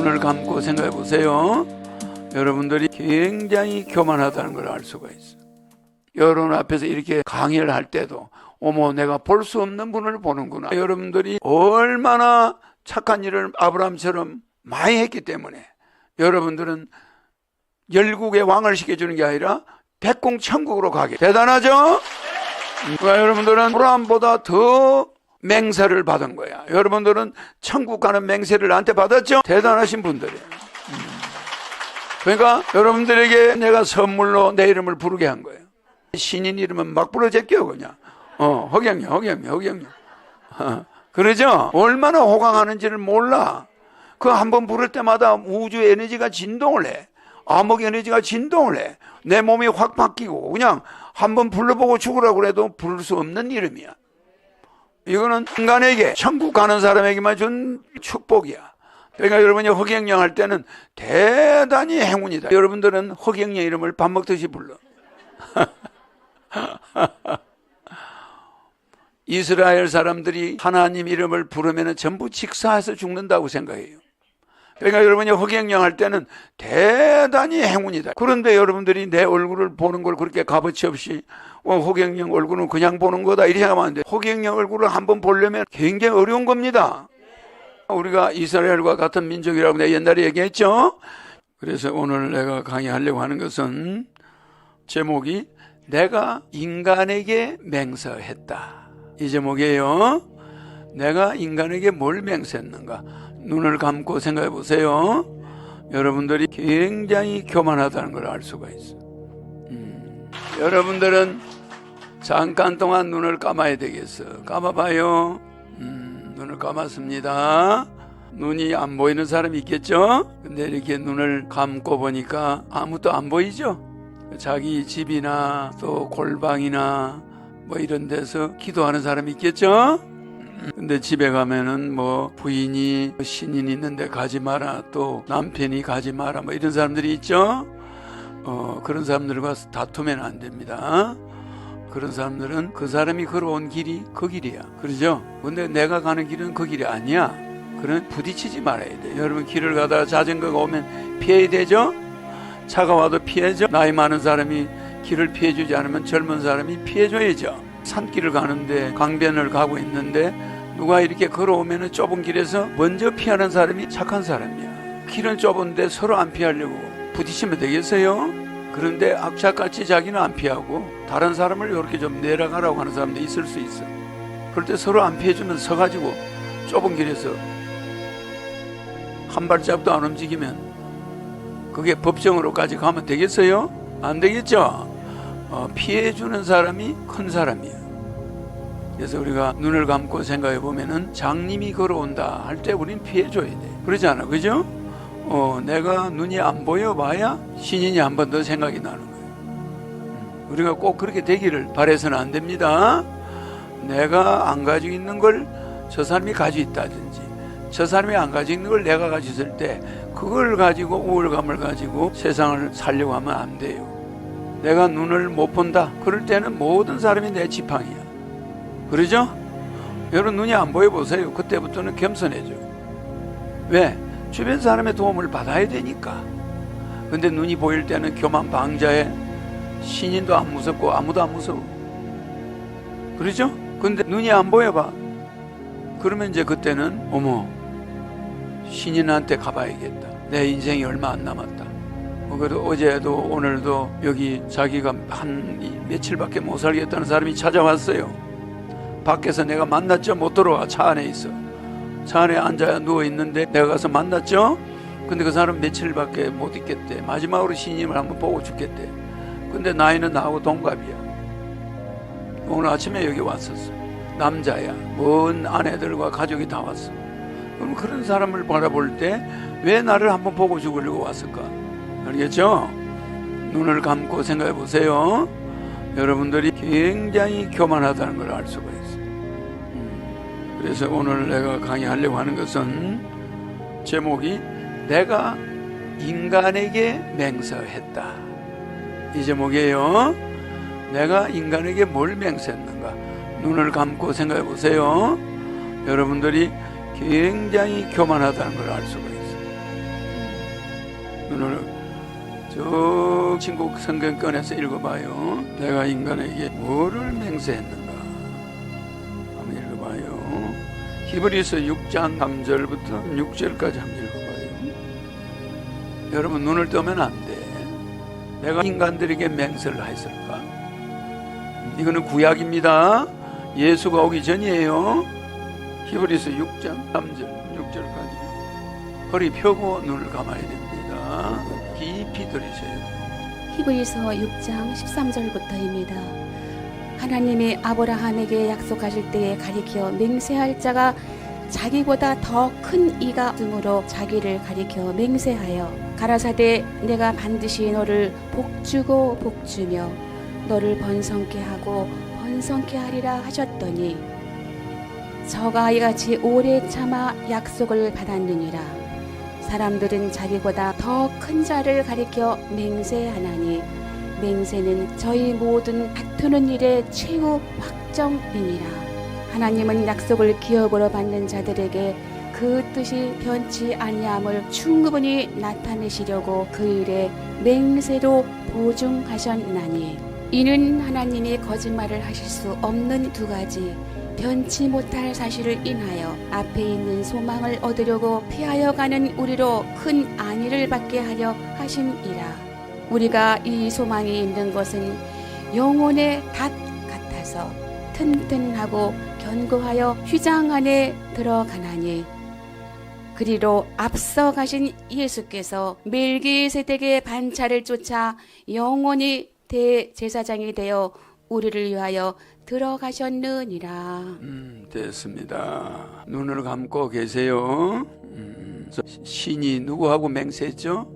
눈을 감고 생각해 보세요. 여러분들이 굉장히 교만하다는 걸 알 수가 있어요. 여러분 앞에서 이렇게 강의를 할 때도 어머, 내가 볼 수 없는 분을 보는구나. 여러분들이 얼마나 착한 일을 아브라함처럼 많이 했기 때문에 여러분들은 열국의 왕을 시켜주는 게 아니라 백공 천국으로 가게. 대단하죠? 그러니까 여러분들은 아브라함보다 더 맹세를 받은 거야. 여러분들은 천국 가는 맹세를 나한테 받았죠? 대단하신 분들이에요. 그러니까 여러분들에게 내가 선물로 내 이름을 부르게 한 거예요. 신인 이름은 막 불러 제껴 그냥. 허경영. 그러죠? 얼마나 호강하는지를 몰라. 그 한 번 부를 때마다 우주 에너지가 진동을 해. 암흑 에너지가 진동을 해. 내 몸이 확 바뀌고 그냥 한 번 불러보고 죽으라고 해도 부를 수 없는 이름이야. 이거는 인간에게 천국 가는 사람에게만 준 축복이야. 그러니까 여러분이 허경영 할 때는 대단히 행운이다. 여러분들은 허경영 이름을 밥 먹듯이 불러. 이스라엘 사람들이 하나님 이름을 부르면 전부 직사해서 죽는다고 생각해요. 그러니까 여러분이 허경영 할 때는 대단히 행운이다. 그런데 여러분들이 내 얼굴을 보는 걸 그렇게 값어치 없이 허경영 얼굴은 그냥 보는 거다 이렇게 생각하면 안 돼. 허경영 얼굴을 한번 보려면 굉장히 어려운 겁니다. 우리가 이스라엘과 같은 민족이라고 내가 옛날에 얘기했죠. 그래서 오늘 내가 강의하려고 하는 것은 제목이 내가 인간에게 맹세했다. 이 제목이에요. 내가 인간에게 뭘 맹세했는가. 눈을 감고 생각해 보세요. 여러분들이 굉장히 교만하다는 걸 알 수가 있어. 여러분들은 잠깐 동안 눈을 감아야 되겠어. 감아봐요. 눈을 감았습니다. 눈이 안 보이는 사람이 있겠죠? 근데 이렇게 눈을 감고 보니까 아무도 안 보이죠? 자기 집이나 또 골방이나 뭐 이런 데서 기도하는 사람이 있겠죠? 근데 집에 가면은 뭐 부인이 신인 있는데 가지 마라, 또 남편이 가지 마라, 뭐 이런 사람들이 있죠? 그런 사람들과 다투면 안 됩니다. 그런 사람들은 그 사람이 걸어온 길이 그 길이야. 그러죠? 근데 내가 가는 길은 그 길이 아니야. 그러면 부딪히지 말아야 돼. 여러분 길을 가다가 자전거가 오면 피해야 되죠? 차가 와도 피해죠? 나이 많은 사람이 길을 피해주지 않으면 젊은 사람이 피해줘야죠. 산길을 가는데 강변을 가고 있는데 누가 이렇게 걸어오면 좁은 길에서 먼저 피하는 사람이 착한 사람이야. 길은 좁은데 서로 안 피하려고 부딪히면 되겠어요? 그런데 악착같이 자기는 안 피하고 다른 사람을 이렇게 좀 내려가라고 하는 사람도 있을 수 있어. 그럴 때 서로 안 피해주면 서가지고 좁은 길에서 한 발짝도 안 움직이면 그게 법정으로까지 가면 되겠어요? 안 되겠죠? 피해주는 사람이 큰 사람이에요. 그래서 우리가 눈을 감고 생각해 보면은 장님이 걸어온다 할 때 우린 피해줘야 돼. 그러지 않아? 그죠? 내가 눈이 안 보여 봐야 신인이 한 번 더 생각이 나는 거예요. 우리가 꼭 그렇게 되기를 바라서는 안 됩니다. 내가 안 가지고 있는 걸 저 사람이 가지고 있다든지 저 사람이 안 가지고 있는 걸 내가 가지고 있을 때 그걸 가지고 우월감을 가지고 세상을 살려고 하면 안 돼요. 내가 눈을 못 본다 그럴 때는 모든 사람이 내 지팡이야. 그러죠? 여러분 눈이 안 보여 보세요. 그때부터는 겸손해져. 왜? 주변 사람의 도움을 받아야 되니까. 근데 눈이 보일 때는 교만 방자해. 신인도 안 무섭고 아무도 안 무서워. 그러죠? 근데 눈이 안 보여봐. 그러면 이제 그때는 어머, 신인한테 가봐야겠다. 내 인생이 얼마 안 남았다. 그래도 어제도 오늘도 여기 자기가 한 며칠밖에 못 살겠다는 사람이 찾아왔어요. 밖에서 내가 만났죠? 못 들어와. 차 안에 있어. 차 안에 앉아 누워있는데 내가 가서 만났죠? 근데 그 사람 며칠밖에 못 있겠대. 마지막으로 신임을 한번 보고 죽겠대. 근데 나이는 나하고 동갑이야. 오늘 아침에 여기 왔었어. 남자야. 먼 아내들과 가족이 다 왔어. 그럼 그런 사람을 바라볼 때 왜 나를 한번 보고 죽으려고 왔을까? 알겠죠? 눈을 감고 생각해 보세요. 여러분들이 굉장히 교만하다는 걸 알 수가 있어요. 그래서 오늘 내가 강의하려고 하는 것은 제목이 내가 인간에게 맹세했다. 이 제목이에요. 내가 인간에게 뭘 맹세했는가. 눈을 감고 생각해 보세요. 여러분들이 굉장히 교만하다는 걸 알 수가 있어요. 눈을 저 친구 성경 꺼내서 읽어봐요. 내가 인간에게 뭐를 맹세했는가 한번 읽어봐요. 히브리서 6장 3절부터 6절까지 한번 읽어봐요. 여러분 눈을 뜨면 안 돼. 내가 인간들에게 맹세를 했을까? 이거는 구약입니다. 예수가 오기 전이에요. 히브리서 6장 3절 6절까지 허리 펴고 눈을 감아야 됩니다. 깊이 들이셔야 돼요. 히브리서 6장 13절부터입니다. 하나님이 아브라함에게 약속하실 때에 가리켜 맹세할 자가 자기보다 더 큰 이가 있으므로 자기를 가리켜 맹세하여 가라사대 내가 반드시 너를 복주고 복주며 너를 번성케 하고 번성케 하리라 하셨더니 저가 이같이 오래 참아 약속을 받았느니라. 사람들은 자기보다 더 큰 자를 가리켜 맹세하나니 맹세는 저희 모든 다투는 일의 최후 확정이니라. 하나님은 약속을 기업으로 받는 자들에게 그 뜻이 변치 아니함을 충분히 나타내시려고 그 일에 맹세로 보증하셨나니 이는 하나님이 거짓말을 하실 수 없는 두 가지 변치 못할 사실을 인하여 앞에 있는 소망을 얻으려고 피하여 가는 우리로 큰 안위를 받게 하려 하심이라. 우리가 이 소망이 있는 것은 영혼의 닷 같아서 튼튼하고 견고하여 휘장 안에 들어가나니 그리로 앞서 가신 예수께서 멜기세덱의 반차를 쫓아 영원히 대제사장이 되어 우리를 위하여 들어가셨느니라. 됐습니다. 눈을 감고 계세요. 신이 누구하고 맹세했죠?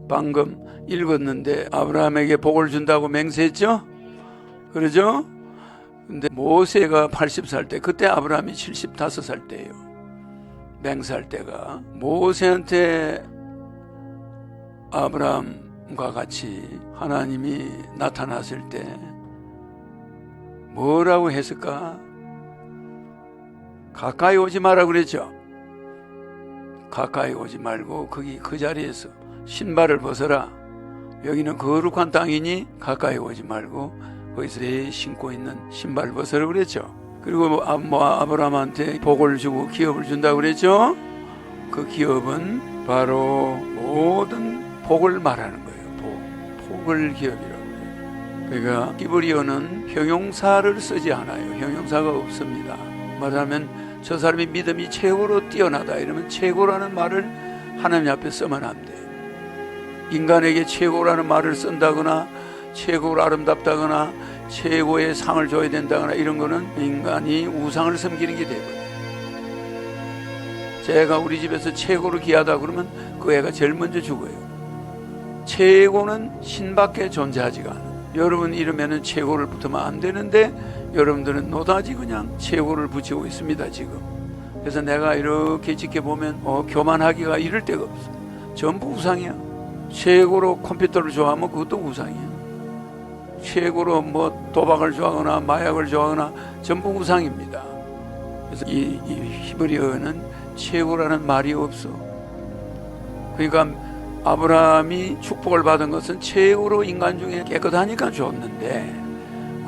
방금 읽었는데 아브라함에게 복을 준다고 맹세했죠? 그러죠? 근데 모세가 80살 때, 그때 아브라함이 75살 때예요. 맹세할 때가. 모세한테 아브라함과 같이 하나님이 나타났을 때 뭐라고 했을까? 가까이 오지 마라 그랬죠. 가까이 오지 말고 거기 그 자리에서 신발을 벗어라. 여기는 거룩한 땅이니 가까이 오지 말고 거기서 내 신고 있는 신발을 벗어라 그랬죠. 그리고 아브라함한테 복을 주고 기업을 준다고 그랬죠. 그 기업은 바로 모든 복을 말하는 거예요. 복을 기업이라고 해요. 그러니까 히브리어는 형용사를 쓰지 않아요. 형용사가 없습니다. 말하면 저 사람이 믿음이 최고로 뛰어나다 이러면 최고라는 말을 하나님 앞에 쓰면 안 돼요. 인간에게 최고라는 말을 쓴다거나 최고로 아름답다거나 최고의 상을 줘야 된다거나 이런 거는 인간이 우상을 섬기는 게 되거든요. 제가 우리 집에서 최고로 귀하다 그러면 그 애가 제일 먼저 죽어요. 최고는 신밖에 존재하지가 않아요. 여러분 이러면은 최고를 붙으면 안 되는데 여러분들은 노다지 그냥 최고를 붙이고 있습니다 지금. 그래서 내가 이렇게 지켜보면 교만하기가 이를 데가 없어. 전부 우상이야. 최고로 컴퓨터를 좋아하면 그것도 우상이야. 최고로 뭐 도박을 좋아하거나 마약을 좋아하거나 전부 우상입니다. 그래서 이 히브리어는 최고라는 말이 없어. 그러니까 아브라함이 축복을 받은 것은 최고로 인간 중에 깨끗하니까 줬는데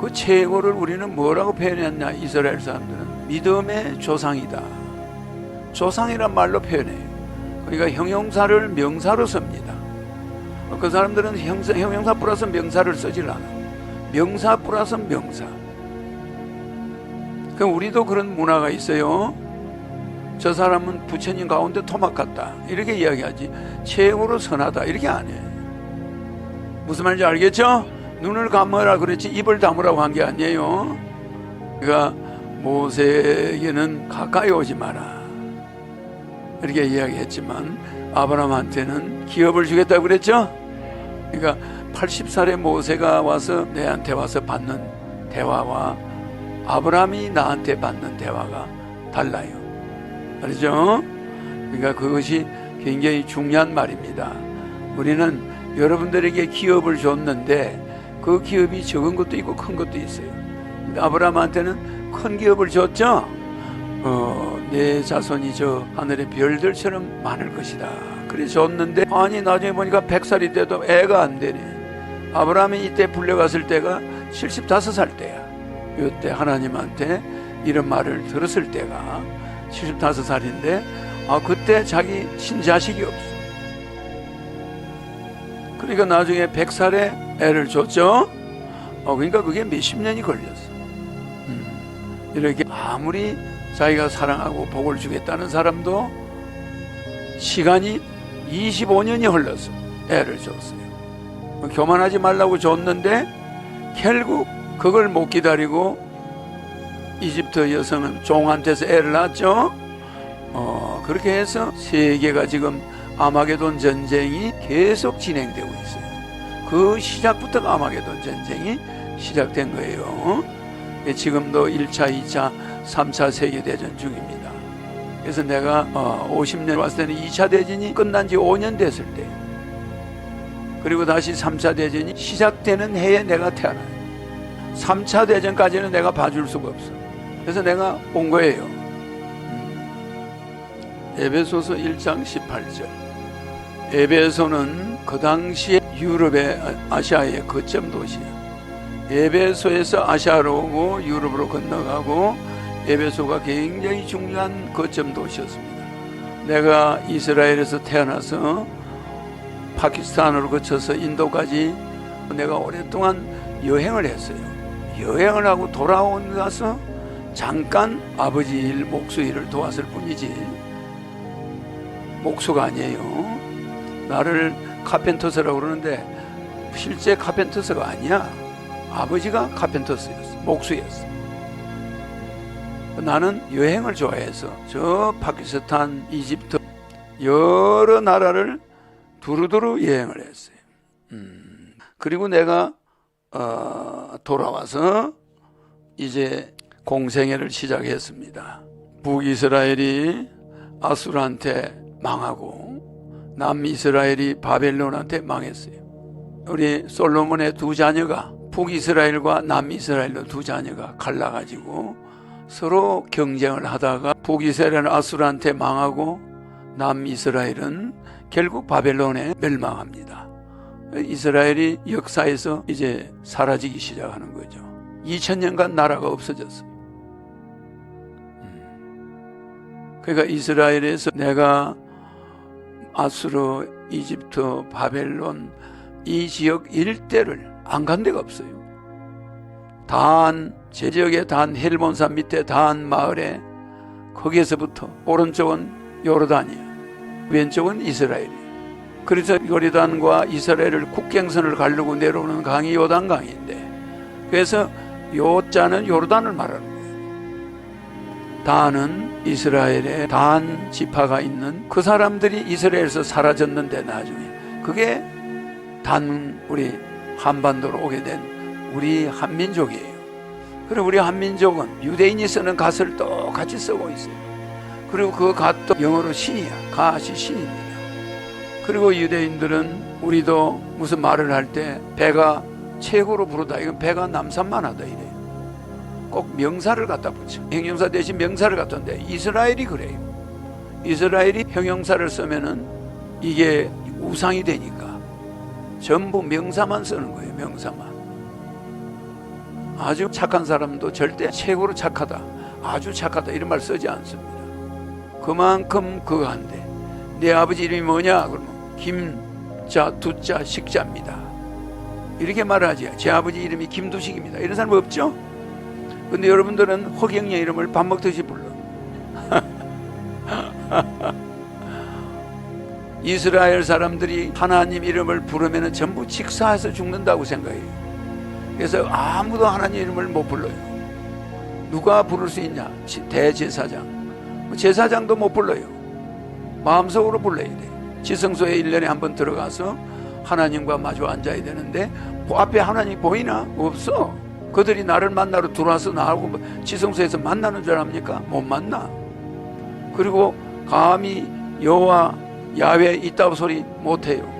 그 최고를 우리는 뭐라고 표현했냐? 이스라엘 사람들은 믿음의 조상이다. 조상이란 말로 표현해요. 그러니까 형용사를 명사로 씁니다. 그 사람들은 형용사 플러스 명사를 쓰질 않아요. 명사 플러스 명사. 그럼 우리도 그런 문화가 있어요. 저 사람은 부처님 가운데 토막 같다 이렇게 이야기하지 최고로 선하다 이렇게 안 해. 무슨 말인지 알겠죠? 눈을 감으라 그랬지 입을 다무라고 한 게 아니에요. 그러니까 모세에게는 가까이 오지 마라 이렇게 이야기했지만 아브라함한테는 기업을 주겠다고 그랬죠. 그러니까 80살의 모세가 와서 내한테 와서 받는 대화와 아브라함이 나한테 받는 대화가 달라요. 알죠? 그러니까 그것이 굉장히 중요한 말입니다. 우리는 여러분들에게 기업을 줬는데 그 기업이 적은 것도 있고 큰 것도 있어요. 아브라함한테는 큰 기업을 줬죠. 내 자손이 저 하늘의 별들처럼 많을 것이다. 그래 줬는데 아니 나중에 보니까 100살이 돼도 애가 안 되네. 아브라함이 이때 불려갔을 때가 75살 때야. 이때 하나님한테 이런 말을 들었을 때가 75살인데 그때 자기 친자식이 없어. 그러니까 나중에 100살에 애를 줬죠. 그러니까 그게 몇십 년이 걸렸어. 이렇게 아무리 자기가 사랑하고 복을 주겠다는 사람도 시간이 25년이 흘러서 애를 줬어요. 교만하지 말라고 줬는데 결국 그걸 못 기다리고 이집트 여성은 종한테서 애를 낳았죠. 그렇게 해서 세계가 지금 아마게돈 전쟁이 계속 진행되고 있어요. 그 시작부터가 아마게돈 전쟁이 시작된 거예요. 지금도 1차, 2차, 3차 세계대전 중입니다. 그래서 내가 50년 왔을 때는 2차 대전이 끝난 지 5년 됐을 때, 그리고 다시 3차 대전이 시작되는 해에 내가 태어나요. 3차 대전까지는 내가 봐줄 수가 없어. 그래서 내가 온 거예요. 에베소서 1장 18절. 에베소는 그 당시에 유럽의 아시아의 거점 도시야. 에베소에서 아시아로 오고 유럽으로 건너가고 에베소가 굉장히 중요한 거점 도시였습니다. 내가 이스라엘에서 태어나서 파키스탄으로 거쳐서 인도까지 내가 오랫동안 여행을 했어요. 여행을 하고 돌아온 가서 잠깐 아버지 일, 목수 일을 도왔을 뿐이지 목수가 아니에요. 나를 카펜터스라고 그러는데 실제 카펜터스가 아니야. 아버지가 카펜터스였어. 목수였어. 나는 여행을 좋아해서 저 파키스탄, 이집트 여러 나라를 두루두루 여행을 했어요. 그리고 내가 돌아와서 이제 공생애를 시작했습니다. 북이스라엘이 아수르한테 망하고 남이스라엘이 바벨론한테 망했어요. 우리 솔로몬의 두 자녀가 북이스라엘과 남이스라엘로 두 자녀가 갈라가지고 서로 경쟁을 하다가 북이스라엘은 아수르한테 망하고 남이스라엘은 결국 바벨론에 멸망합니다. 이스라엘이 역사에서 이제 사라지기 시작하는 거죠. 2000년간 나라가 없어졌어요. 그러니까 이스라엘에서 내가 아수르, 이집트, 바벨론 이 지역 일대를 안 간 데가 없어요. 단, 제 지역의 단 헬몬산 밑에 단 마을에 거기에서부터 오른쪽은 요르단이야. 왼쪽은 이스라엘이야. 그래서 요르단과 이스라엘을 국경선을 가르고 내려오는 강이 요단강인데, 그래서 요자는 요르단을 말하는 거예요. 단은 이스라엘의 단 지파가 있는 그 사람들이 이스라엘에서 사라졌는데 나중에 그게 단 우리 한반도로 오게 된 우리 한민족이에요. 그리고 우리 한민족은 유대인이 쓰는 갓을 똑같이 쓰고 있어요. 그리고 그 갓도 영어로 신이야. 갓이 신입니다. 그리고 유대인들은 우리도 무슨 말을 할 때 배가 최고로 부르다. 이건 배가 남산만하다 이래요. 꼭 명사를 갖다 붙여. 형용사 대신 명사를 갖다는데 이스라엘이 그래요. 이스라엘이 형용사를 쓰면은 이게 우상이 되니까 전부 명사만 쓰는 거예요. 명사만. 아주 착한 사람도 절대 최고로 착하다, 아주 착하다 이런 말 쓰지 않습니다. 그만큼 그거 한데 내 아버지 이름이 뭐냐? 그러면 김자, 두자, 식자입니다. 이렇게 말하지. 제 아버지 이름이 김두식입니다. 이런 사람 없죠? 근데 여러분들은 허경영 이름을 밥 먹듯이 불러. 이스라엘 사람들이 하나님 이름을 부르면 전부 직사해서 죽는다고 생각해요. 그래서 아무도 하나님 이름을 못 불러요. 누가 부를 수 있냐? 대제사장. 제사장도 못 불러요. 마음속으로 불러야 돼. 지성소에 1년에 한 번 들어가서 하나님과 마주 앉아야 되는데 그 앞에 하나님 보이나? 없어. 그들이 나를 만나러 들어와서 나하고 지성소에서 만나는 줄 압니까? 못 만나. 그리고 감히 여호와 야훼 있다고 소리 못해요.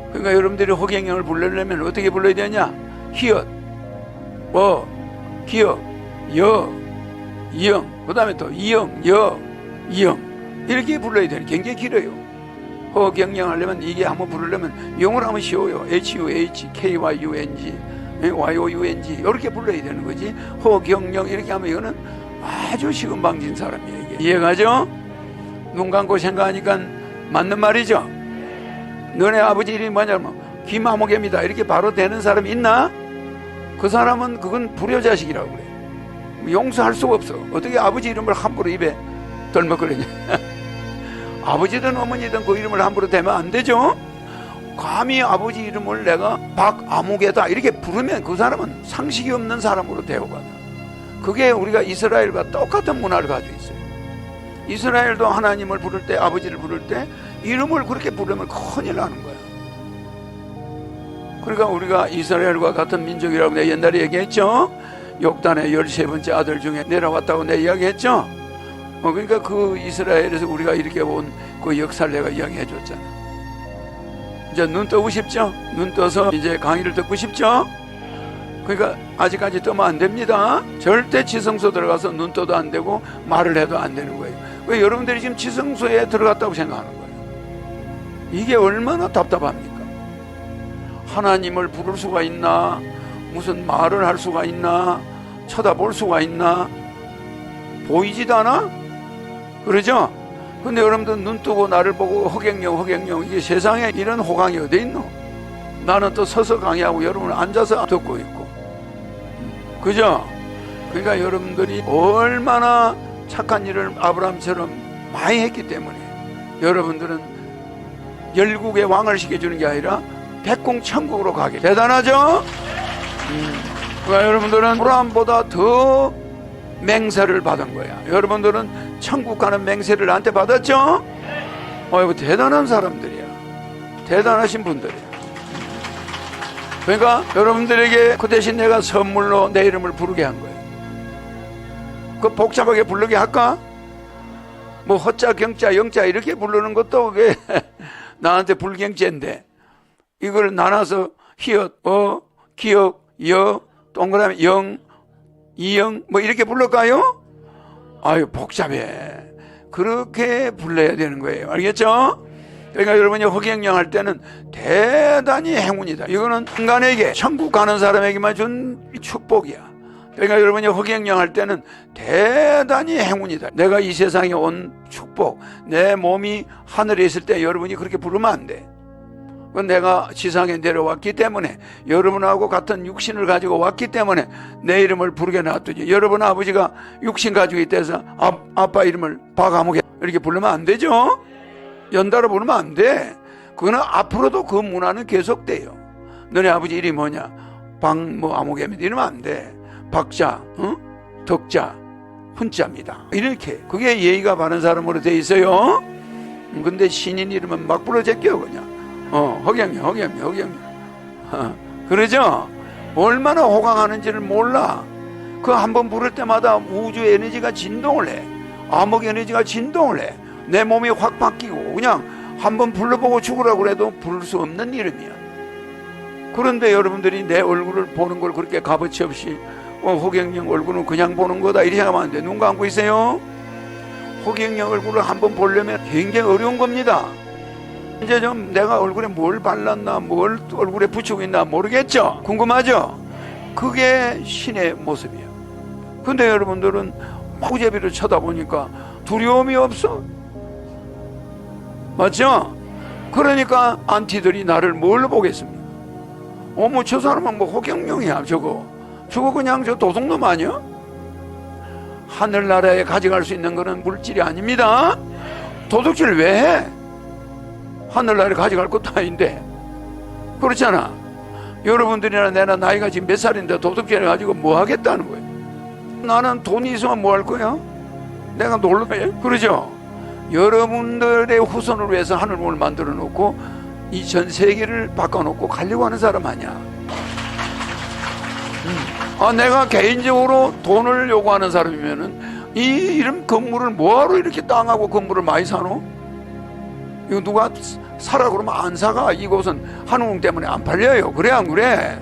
그러니까 여러분들이 허경영을 부르려면 어떻게 불러야 되냐? 히읗, 기역, 여, 이영, 그 다음에 또 이영, 여, 이영 이렇게 불러야 되는 굉장히 길어요. 허경영 하려면 이게 한번 부르려면 영어로 하면 쉬워요. H-U-H, K-Y-U-N-G, Y-O-U-N-G 이렇게 불러야 되는 거지. 허경영 이렇게 하면 이거는 아주 시금방진 사람이에요. 이게. 이해가죠? 눈 감고 생각하니까 맞는 말이죠. 너네 아버지 이름이 뭐냐면 김아무개입니다 이렇게 바로 되는 사람이 있나? 그 사람은 그건 불효자식이라고 그래. 용서할 수가 없어. 어떻게 아버지 이름을 함부로 입에 덜먹거리냐. 아버지든 어머니든 그 이름을 함부로 대면 안 되죠. 감히 아버지 이름을 내가 박아무개다 이렇게 부르면 그 사람은 상식이 없는 사람으로 대우받아. 그게 우리가 이스라엘과 똑같은 문화를 가지고 있어요. 이스라엘도 하나님을 부를 때, 아버지를 부를 때 이름을 그렇게 부르면 큰일 나는 거야. 그러니까 우리가 이스라엘과 같은 민족이라고 내가 옛날에 얘기했죠. 욕단의 13번째 아들 중에 내려왔다고 내가 이야기했죠. 그러니까 그 이스라엘에서 우리가 이렇게 온 그 역사를 내가 이야기해 줬잖아. 이제 눈 뜨고 싶죠? 눈 떠서 이제 강의를 듣고 싶죠? 그러니까 아직까지 뜨면 안 됩니다. 절대 지성소 들어가서 눈 떠도 안 되고 말을 해도 안 되는 거예요. 왜 여러분들이 지금 지성소에 들어갔다고 생각하는 거예요? 이게 얼마나 답답합니까? 하나님을 부를 수가 있나? 무슨 말을 할 수가 있나? 쳐다볼 수가 있나? 보이지도 않아? 그러죠? 근데 여러분들 눈 뜨고 나를 보고 허경영 이게 세상에 이런 호강이 어디 있노? 나는 또 서서 강의하고 여러분은 앉아서 듣고 있고. 그죠? 그러니까 여러분들이 얼마나 착한 일을 아브라함처럼 많이 했기 때문에 여러분들은 열국의 왕을 시켜주는 게 아니라 백공천국으로 가게. 대단하죠? 그러니까 여러분들은 아브라함보다 더 맹세를 받은 거야. 여러분들은 천국 가는 맹세를 나한테 받았죠? 이거 대단한 사람들이야. 대단하신 분들이야. 그러니까 여러분들에게 그 대신 내가 선물로 내 이름을 부르게 한 거예요. 그 복잡하게 부르게 할까? 뭐 허자, 경자, 영자 이렇게 부르는 것도 그게 나한테 불경자인데 이걸 나눠서 히읗, 기역, 여, 동그라미 영, 이영 뭐 이렇게 불러까요? 아유 복잡해. 그렇게 불러야 되는 거예요. 알겠죠? 그러니까 여러분이 허경영 할 때는 대단히 행운이다. 이거는 인간에게 천국 가는 사람에게만 준 축복이야. 그러니까 여러분이 허경영 할 때는 대단히 행운이다. 내가 이 세상에 온 축복, 내 몸이 하늘에 있을 때 여러분이 그렇게 부르면 안 돼. 그건 내가 지상에 내려왔기 때문에 여러분하고 같은 육신을 가지고 왔기 때문에 내 이름을 부르게 놔두지. 여러분 아버지가 육신 가지고 있다해서 아빠 이름을 박아무개 이렇게 부르면 안 되죠. 연달아 부르면 안 돼. 그거는 앞으로도 그 문화는 계속돼요. 너네 아버지 이름이 뭐냐? 아무개입니다. 이러면 안 돼. 박자, 덕자, 훈자입니다. 이렇게 그게 예의가 바른 사람으로 돼 있어요. 근데 신인 이름은 막 불러 제껴 그냥. 허경영. 그러죠? 얼마나 호강하는지를 몰라. 그 한 번 부를 때마다 우주 에너지가 진동을 해. 암흑 에너지가 진동을 해. 내 몸이 확 바뀌고 그냥 한 번 불러보고 죽으라고 그래도 부를 수 없는 이름이야. 그런데 여러분들이 내 얼굴을 보는 걸 그렇게 값어치 없이 허경영 얼굴은 그냥 보는 거다 이렇게 하면 안 돼. 눈 감고 있어요. 허경영 얼굴을 한 번 보려면 굉장히 어려운 겁니다. 이제 좀 내가 얼굴에 뭘 발랐나 뭘 얼굴에 붙이고 있나 모르겠죠? 궁금하죠? 그게 신의 모습이야. 근데 여러분들은 마구제비를 쳐다보니까 두려움이 없어. 맞죠? 그러니까 안티들이 나를 뭘 보겠습니까? 어머 저 사람은 뭐 허경영이야 저거 그냥 저 도둑놈 아니야? 하늘나라에 가져갈 수 있는 거는 물질이 아닙니다. 도둑질 왜 해? 하늘나라에 가져갈 것도 아닌데. 그렇잖아. 여러분들이나 내나 나이가 지금 몇 살인데 도둑질을 가지고 뭐 하겠다는 거예요? 나는 돈이 있으면 뭐 할 거야? 내가 놀러 가요? 그러죠? 여러분들의 후손을 위해서 하늘문을 만들어 놓고 이 전 세계를 바꿔놓고 가려고 하는 사람 아니야. 내가 개인적으로 돈을 요구하는 사람이면은 이 이런 건물을 뭐하러 이렇게 땅하고 건물을 많이 사노? 이거 누가 사라 그러면 안 사가. 이곳은 한우궁 때문에 안 팔려요. 그래 안 그래?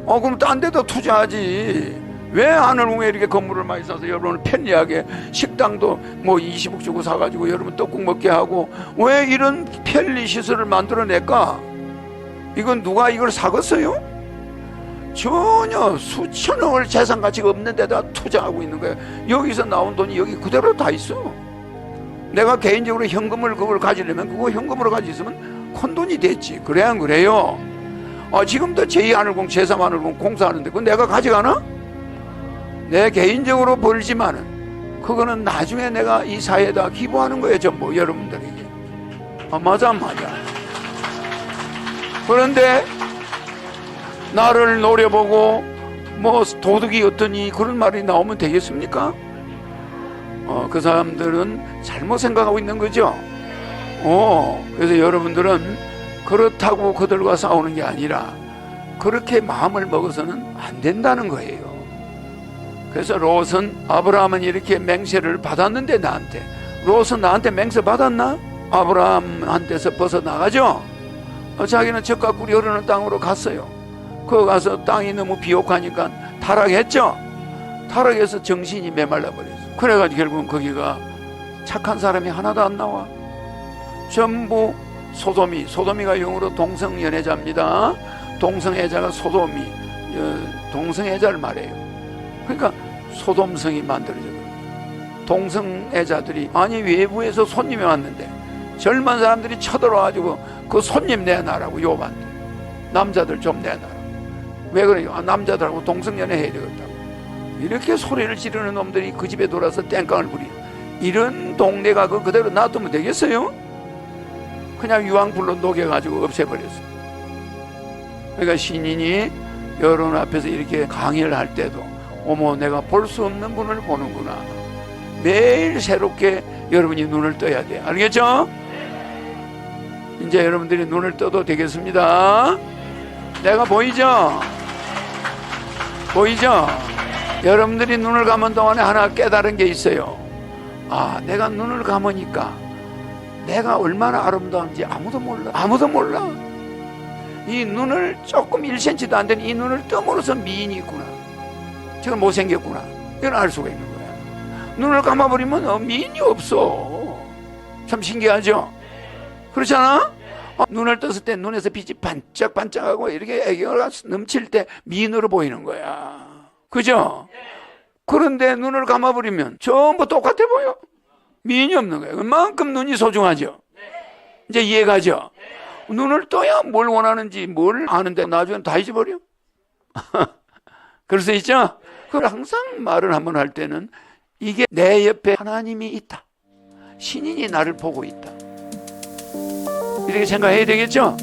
그럼 딴 데도 투자하지. 왜 하늘궁에 이렇게 건물을 많이 사서 여러분을 편리하게 식당도 뭐 20억 주고 사가지고 여러분 떡국 먹게 하고 왜 이런 편리 시설을 만들어낼까? 이건 누가 이걸 사겠어요? 전혀 수천억을 재산 가치가 없는 데다 투자하고 있는 거예요. 여기서 나온 돈이 여기 그대로 다 있어. 내가 개인적으로 현금을 그걸 가지려면 그거 현금으로 가지고 있으면 큰 돈이 됐지. 그래 안 그래요? 지금도 제2하늘궁 제3하늘궁 공사하는데 그거 내가 가져가나? 내 개인적으로 벌지만은 그거는 나중에 내가 이 사회에다 기부하는 거예요. 전부 여러분들에게. 맞아 안 맞아? 그런데 나를 노려보고 뭐 도둑이 어떠니 그런 말이 나오면 되겠습니까? 그 사람들은 잘못 생각하고 있는 거죠. 그래서 여러분들은 그렇다고 그들과 싸우는 게 아니라 그렇게 마음을 먹어서는 안 된다는 거예요. 그래서 롯은 아브라함은 이렇게 맹세를 받았는데 롯은 나한테 맹세 받았나? 아브라함한테서 벗어나가죠. 자기는 젖과 꿀이 흐르는 땅으로 갔어요. 거기 가서 땅이 너무 비옥하니까 타락했죠. 타락해서 정신이 메말라 버렸어. 그래가지고 결국은 거기가 착한 사람이 하나도 안 나와. 전부 소도미가 영어로 동성연애자입니다. 동성애자가 소도미, 동성애자를 말해요. 그러니까 소돔성이 만들어져요. 동성애자들이 외부에서 손님이 왔는데 젊은 사람들이 쳐들어와가지고 그 손님 내놔라고 요구한대. 남자들 좀 내놔라. 왜 그래요? 남자들하고 동성연애 해야 되겠다고. 이렇게 소리를 지르는 놈들이 그 집에 돌아서 땡깡을 부리는 이런 동네가 그대로 놔두면 되겠어요? 그냥 유황불로 녹여가지고 없애버렸어요. 그러니까 신인이 여러분 앞에서 이렇게 강의를 할 때도 어머 내가 볼 수 없는 분을 보는구나. 매일 새롭게 여러분이 눈을 떠야 돼. 알겠죠? 이제 여러분들이 눈을 떠도 되겠습니다. 내가 보이죠? 보이죠? 여러분들이 눈을 감은 동안에 하나 깨달은 게 있어요. 내가 눈을 감으니까 내가 얼마나 아름다운지 아무도 몰라. 이 눈을 조금 1cm도 안 되는 이 눈을 뜸으로써 미인이 있구나. 저건 못생겼구나. 이걸 알 수가 있는 거야. 눈을 감아버리면 미인이 없어. 참 신기하죠? 그렇잖아? 눈을 떴을 때 눈에서 빛이 반짝반짝하고 이렇게 애교가 넘칠 때 미인으로 보이는 거야. 그죠? 그런데 눈을 감아버리면 전부 똑같아 보여. 미인이 없는 거야. 그만큼 눈이 소중하죠? 이제 이해가죠? 눈을 떠야 뭘 원하는지 뭘 아는데 나중에 다 잊어버려. 그럴 수 있죠? 그걸 항상 말을 한번 할 때는 이게 내 옆에 하나님이 있다. 신인이 나를 보고 있다. 이렇게 생각해야 되겠죠?